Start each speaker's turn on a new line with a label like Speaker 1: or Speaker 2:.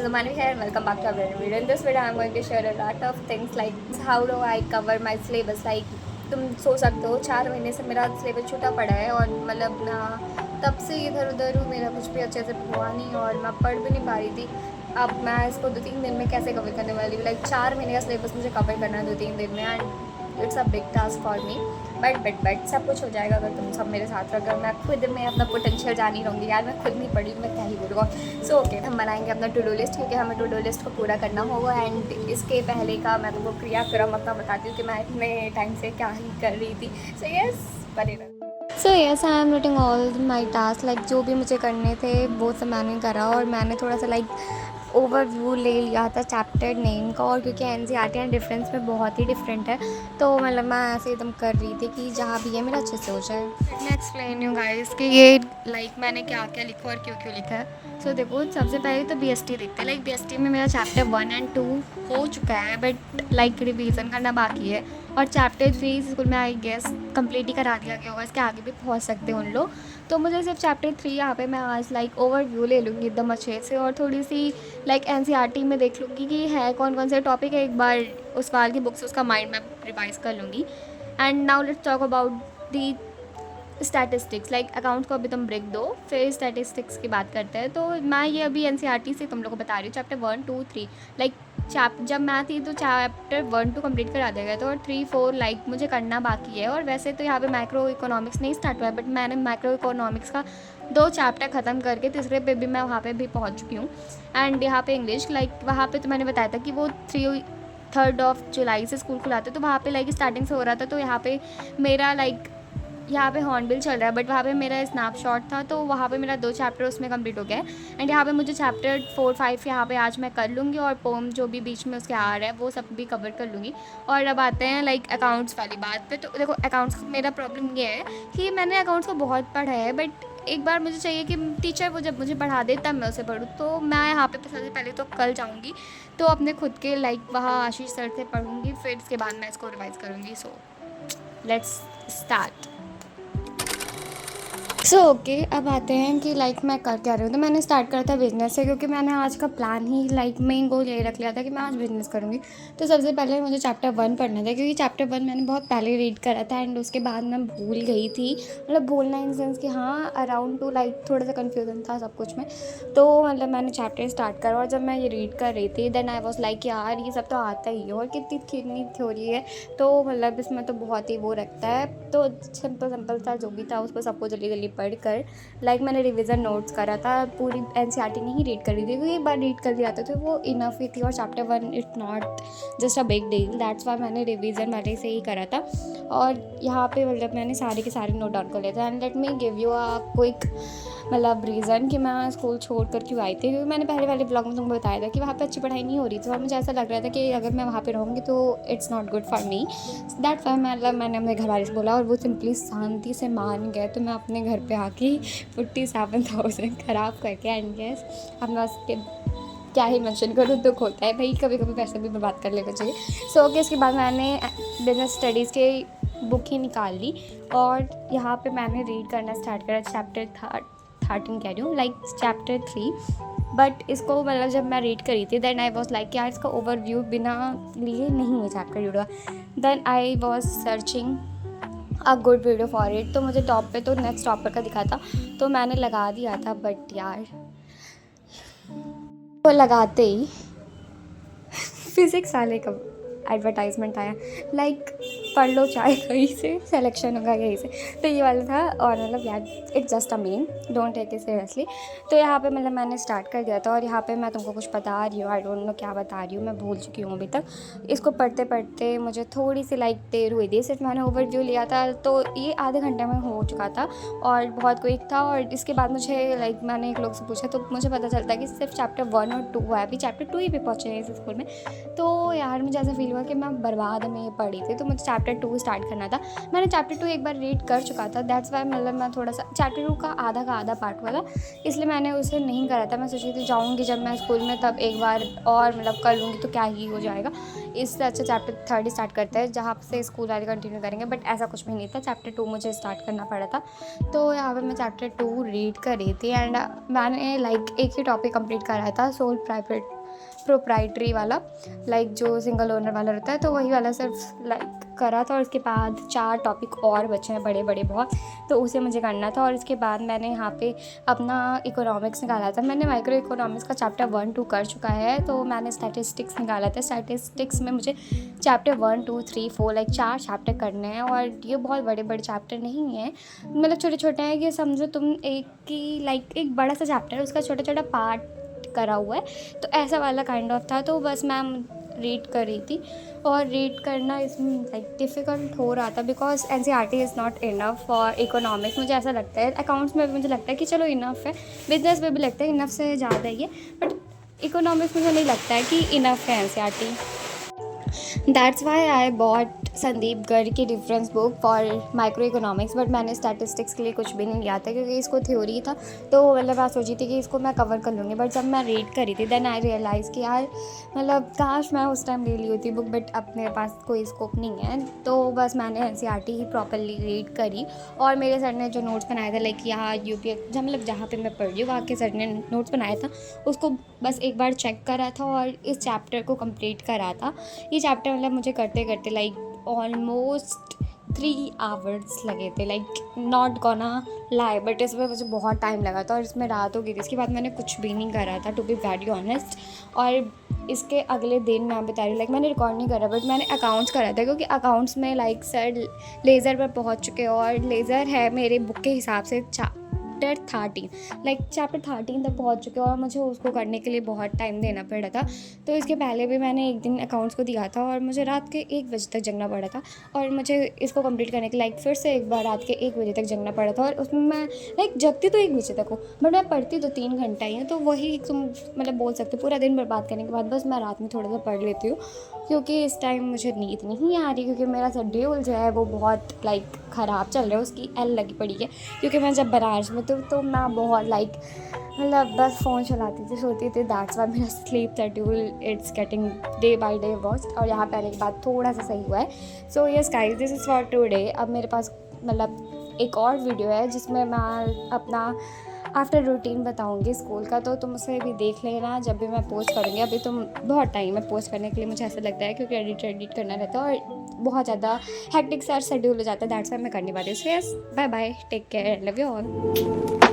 Speaker 1: Hello Manvi here and welcome back to our brand new video. In this video I'm going to share a lot of things like how do I cover my syllabus. Like तुम सोच सकते हो 4 महीने से मेरा syllabus छूटा पड़ा है और मतलब ना तब से इधर उधर हूँ, मेरा कुछ भी अच्छे से हुआ नहीं और मैं पढ़ भी नहीं पा रही थी। अब मैं इसको 2-3 दिन में कैसे कवर करने वाली हूँ। लाइक 4 महीने का सिलेबस मुझे कवर करना है 2-3 दिन में and it's a big task for me. But सब कुछ हो जाएगा अगर तुम सब मेरे साथ रहो। अगर मैं खुद में अपना पोटेंशियल जान ही रहूँगी यार, मैं खुद नहीं पढ़ी मैं क्या ही बोलूँगा। सो ओके, हम बनाएंगे अपना टू डू लिस्ट क्योंकि हमें टू डू लिस्ट को पूरा करना होगा। एंड इसके पहले का मैं तुमको क्रियाक्रम अपना बताती हूँ कि मैं इतने टाइम से क्या ही कर रही थी। सो यस, बने रहो। So yes, I am writing all my task. Like जो भी मुझे करने थे वो सब मैंने करा और मैंने थोड़ा सा लाइक ओवरव्यू ले लिया था चैप्टर नेम का। और क्योंकि एनसीईआरटी एंड डिफरेंस में बहुत ही डिफरेंट है तो मतलब मैं ऐसे एकदम कर रही थी कि जहाँ भी है मेरा अच्छे से हो जाए। मैं एक्सप्लेन यू गाइस कि ये लाइक मैंने क्या क्या लिखा और क्यों क्यों लिखा है। सो देखो, सबसे पहले तो बीएसटी देखते हैं। लाइक बीएसटी में मेरा चैप्टर 1 और 2 हो चुका है बट लाइक रिवीजन करना बाकी है। और चैप्टर 3 स्कूल में आई गेस कंप्लीट ही करा दिया गया होगा, इसके आगे भी पहुँच सकते हैं उन लोग। तो मुझे सिर्फ चैप्टर 3 यहाँ पे मैं आज लाइक ओवरव्यू ले लूँगी एकदम अच्छे से और थोड़ी सी लाइक एनसीईआरटी में देख लूँगी कि है कौन कौन से टॉपिक है। एक बार उस बार की बुक्स उसका माइंड मैप रिवाइज कर लूँगी। And now let's talk about the statistics. Like accounts को अभी तुम ब्रेक दो, फिर स्टैटिस्टिक्स की बात करते हैं। तो मैं ये अभी एनसीईआरटी से तुम लोग को बता रही हूँ चैप्टर 1, 2, 3। लाइक जब मैं थी तो चैप्टर 1, 2 कंप्लीट करा दिया गया था और 3, 4 लाइक मुझे करना बाकी है। और वैसे तो यहाँ पे माइक्रो इकोनॉमिक्स नहीं स्टार्ट हुआ है बट मैंने माइक्रो इकोनॉमिक्स का 2 चैप्टर ख़त्म करके तीसरे पे भी मैं वहाँ पे भी पहुँच चुकी हूँ। एंड यहाँ पे इंग्लिश लाइक वहाँ पे तो मैंने बताया था कि वो 3 जुलाई से स्कूल खुलाते तो वहाँ पे लाइक स्टार्टिंग से हो रहा था। तो यहाँ पे मेरा लाइक यहाँ पे हॉर्नबिल चल रहा है बट वहाँ पे मेरा स्नैपशॉट था तो वहाँ पे मेरा 2 चैप्टर उसमें कंप्लीट हो गया। एंड यहाँ पे मुझे चैप्टर 4, 5 यहाँ पे आज मैं कर लूँगी और पोम जो भी बीच में उसके आ रहा है वो सब भी कवर कर लूँगी। और अब आते हैं लाइक अकाउंट्स वाली बात पे। तो देखो, अकाउंट्स मेरा प्रॉब्लम ये है कि मैंने अकाउंट्स को बहुत पढ़ा है बट एक बार मुझे चाहिए कि टीचर वो जब मुझे पढ़ा दे तब मैं उसे पढ़ूँ। तो मैं यहाँ पे सबसे पहले तो कल जाऊँगी तो अपने खुद के लाइक वहाँ आशीष सर से पढ़ूँगी, फिर इसके बाद मैं इसको रिवाइज़ करूँगी। So let's start. ओके, अब आते हैं कि लाइक मैं कर क्या रही हूँ। तो मैंने स्टार्ट करा था बिज़नेस से क्योंकि मैंने आज का प्लान ही लाइक मेन गोल ये रख लिया था कि मैं आज बिज़नेस करूँगी। तो सबसे पहले मुझे चैप्टर 1 पढ़ना था क्योंकि चैप्टर 1 मैंने बहुत पहले रीड करा था एंड उसके बाद मैं भूल गई थी। मतलब भूलना इन सेंस कि हाँ अराउंड टू लाइक थोड़ा सा कन्फ्यूज़न था सब कुछ में। तो मतलब मैंने चैप्टर स्टार्ट करा और जब मैं ये रीड कर रही थी देन आई वॉज लाइक यार ये सब तो आता ही है और कितनी थ्योरी है। तो मतलब इसमें तो बहुत ही वो रखता है। तो सिंपल सा जो भी था उसको सबको जल्दी जल्दी पढ़ कर लाइक मैंने रिवीजन नोट्स करा था। पूरी एनसीईआरटी नहीं रीड कर रही थी क्योंकि एक बार रीड कर दिया था तो वो इनफ ही थी। और chapter 1 it's not just a big deal, that's why मैंने रिवीजन वाले से ही करा था। और यहाँ पे मतलब मैंने सारे के सारे नोट डाउन कर लिए थे। And let me give you a quick मतलब रीज़न कि मैं स्कूल छोड़ कर क्यों आई थी। क्योंकि मैंने पहले वाले ब्लॉग में तुमको बताया था कि वहाँ पे अच्छी पढ़ाई नहीं हो रही थी और मुझे ऐसा लग रहा था कि अगर मैं वहाँ पे रहूँगी तो it's not good for me. That's why मतलब मैंने अपने घर वाले से बोला और वो सिंपली शांति से मान गए। तो मैं अपने घर पे आके 47,000 ख़राब करके एंड गेस अब मैं उसके क्या ही मेंशन करूँ, दुख होता है भाई, कभी कभी पैसे भी बर्बाद कर लेना चाहिए। सो ओके, इसके बाद मैंने बिजनेस स्टडीज़ के बुक ही निकाल ली और यहाँ पे मैंने रीड करना स्टार्ट करा चैप्टर 13 कह रही हूँ लाइक चैप्टर 3। बट इसको मतलब जब मैं रीड करी थी देन आई वॉज लाइक यार इसका ओवरव्यू बिना लिए नहीं है चैप्टर जुड़ा। Then I was searching a good video for it. तो मुझे टॉप पे तो नेक्स्ट टॉपर का दिखा था तो मैंने लगा दिया था बट यार वो लगाते ही फिज़िक्स वाले का एडवर्टाइजमेंट आया लाइक पढ़ लो चाहे कहीं से सिलेक्शन होगा यहीं से। तो ये वाला था और मतलब यार it's just a meme, don't take it seriously. तो यहाँ पे मतलब मैंने स्टार्ट कर दिया था और यहाँ पे मैं तुमको कुछ बता रही हूँ, आई डोंट नो क्या बता रही हूँ, मैं भूल चुकी हूँ अभी तक। इसको पढ़ते पढ़ते मुझे थोड़ी सी लाइक देर हुई थी, सिर्फ मैंने ओवरव्यू लिया था तो ये आधे घंटे में हो चुका था और बहुत क्विक था। और इसके बाद मुझे लाइक मैंने एक लोग से पूछा तो मुझे पता चलता है कि सिर्फ चैप्टर 1 और 2 है, अभी चैप्टर 2 ही पे पहुँचे हैं इस स्कूल में। तो यार मुझे ऐसा फील हुआ कि मैं बर्बाद में ये पढ़ी थी। तो मुझे चैप्टर 2 स्टार्ट करना था। मैंने चैप्टर 2 एक बार रीड कर चुका था, दैट्स वाई मतलब मैं थोड़ा सा चैप्टर 2 का आधा पार्ट हुआ था इसलिए मैंने उसे नहीं करा था। मैं सोची थी जाऊँगी जब मैं स्कूल में तब एक बार और मतलब कर लूँगी तो क्या ही हो जाएगा। इससे अच्छा चैप्टर 3 स्टार्ट करते हैं जहाँ से स्कूल वाले कंटिन्यू करेंगे। बट ऐसा कुछ भी नहीं था, चैप्टर 2 मुझे स्टार्ट करना पड़ा था। तो यहाँ पर मैं चैप्टर 2 रीड कर रही थी एंड मैंने लाइक एक ही टॉपिक कंप्लीट करा था, सोल प्रोप्राइटरी वाला, लाइक जो सिंगल ओनर वाला रहता है, तो वही वाला सिर्फ लाइक करा था। और उसके बाद 4 टॉपिक और बचे हैं बड़े बड़े बहुत, तो उसे मुझे करना था। और इसके बाद मैंने यहाँ पे अपना इकोनॉमिक्स निकाला था। मैंने माइक्रो इकोनॉमिक्स का चैप्टर 1 2 कर चुका है, तो मैंने स्टैटिस्टिक्स निकाला था। स्टैटिस्टिक्स में मुझे चैप्टर 1 2 3 4 लाइक 4 चैप्टर करने हैं, और ये बहुत बड़े बड़े चैप्टर नहीं हैं, मतलब छोटे छोटे हैं। कि समझो तुम एक बड़ा सा चैप्टर है, उसका छोटा छोटा पार्ट करा हुआ है, तो ऐसा वाला काइंड ऑफ था। तो बस मैम रीड कर रही थी, और रीड करना इसमें लाइक डिफ़िकल्ट हो रहा था, because NCERT is not enough for economics. मुझे ऐसा लगता है अकाउंट्स में भी मुझे लगता है कि चलो इनफ है, बिजनेस में भी लगता है इनफ से ज़्यादा ही है, बट इकोनॉमिक्स मुझे नहीं लगता है कि इनफ है NCERT. That's why I bought Sandeep Garg की difference book for microeconomics, but मैंने स्टैटिस्टिक्स के लिए कुछ भी नहीं लिया था, क्योंकि इसको थ्योरी था। तो मतलब मैं सोची थी कि इसको मैं कवर कर लूँगी, बट जब मैं रीड करी थी देन आई रियलाइज़ कि यार मतलब काश मैं उस टाइम ले ली होती बुक, बट अब मेरे पास कोई स्कोप नहीं है। तो बस मैंने एनसीईआरटी ही प्रॉपरली रीड करी, और मेरे सर ने जो नोट्स बनाए थे, लाइक यहाँ यूपी जब मतलब जहाँ पे मैं पढ़ रही हूँ वहाँ के सर ने नोट्स बनाया था, उसको बस एक बार चेक करा था और इस चैप्टर को कंप्लीट करा था। ये चैप्टर मतलब मुझे करते करते लाइक ऑलमोस्ट 3 आवर्स लगे थे, like not gonna lie, but इसमें मुझे बहुत टाइम लगा था, और इसमें रात हो गई थी। इसके बाद मैंने कुछ भी नहीं करा था, टू बी वेरी ऑनेस्ट। और इसके अगले दिन मैं बता रही हूँ, लाइक मैंने रिकॉर्ड नहीं करा, बट मैंने अकाउंट्स करा था, क्योंकि अकाउंट्स में लाइक सर लेज़र पर पहुँच चुके, और लेज़र है मेरे बुक के हिसाब से चैप्टर 13, लाइक चैप्टर 13 तक पहुंच चुके, और मुझे उसको करने के लिए बहुत टाइम देना पड़ा था। तो इसके पहले भी मैंने एक दिन अकाउंट्स को दिया था, और मुझे रात के 1 बजे तक जगना पड़ा था, और मुझे इसको कंप्लीट करने के लाइक फिर से एक बार रात के 1 बजे तक जगना पड़ा था। और उसमें मैं लाइक जगती तो 1 बजे तक हूँ, बट मैं पढ़ती तो 3 घंटा ही हूँ। तो वही तुम मतलब बोल सकते हो, पूरा दिन बर्बाद करने के बाद बस मैं रात में थोड़ा सा पढ़ लेती हूँ, क्योंकि इस टाइम मुझे नींद नहीं आ रही, क्योंकि मेरा शेड्यूल जो है वो बहुत लाइक ख़राब चल रहा है, उसकी एल लगी पड़ी है। क्योंकि मैं जब बनारस में तो मैं बहुत लाइक मतलब बस फ़ोन चलाती थी, सोती थी, दैट्स वाई मेरा sleep schedule it's getting day by day worst, और यहाँ पे आने के बाद थोड़ा सा सही हुआ है। So yes guys, this is for today. अब मेरे पास मतलब एक और वीडियो है जिसमें मैं अपना आफ्टर रूटीन बताऊंगी स्कूल का, तो तुम उसे भी देख लेना जब भी मैं पोस्ट करूँगी। अभी तो बहुत टाइम है पोस्ट करने के लिए, मुझे ऐसा लगता है, क्योंकि एडिट करना रहता है और बहुत ज़्यादा हेक्टिक सा शेड्यूल हो जाता है, दैट्स वाई मैं करने वाली हूँ। So yes, bye bye, take care, love you all.